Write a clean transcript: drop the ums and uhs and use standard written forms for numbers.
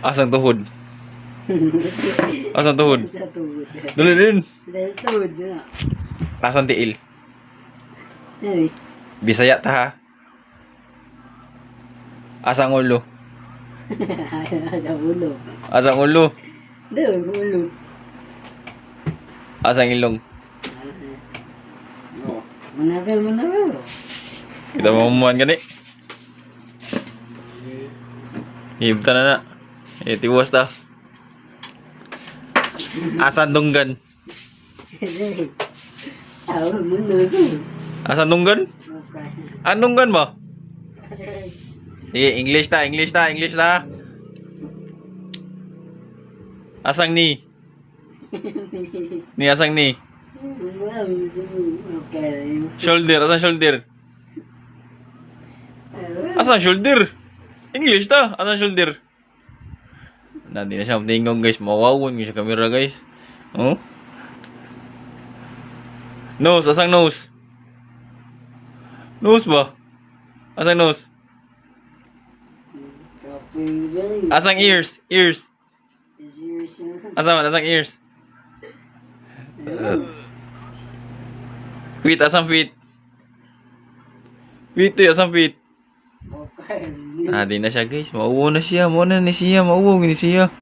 Asang tuhod? Asang tuhod? Sa tuhod. Dali din. Dahil tuhod na. Asang tiil? Ay, Bisaya ta ha. Asang ulo? sa ulo. Asang ulo? Doon, ulo. Asang ilong? Manapel. Kita mamuhan gani. Hibta na na. Tiwas ta. Asan dunggan? Tawag mo doon. Asan dunggan? Anong gan mo? Sige, English ta. Asang ni? Ni asang ni? Shoulder, asang shoulder? Asang shoulder? English ta, asang shoulder? Hindi na siya tingong guys, mawawon ko sa camera guys. Oh? Nose, asang nose? Nose ba? Asang nose? Asang ears? Asang ears? Feet, asang feet? Feet to, asang feet? Di na siya guys, mauwo na siya, mauwo ni siya.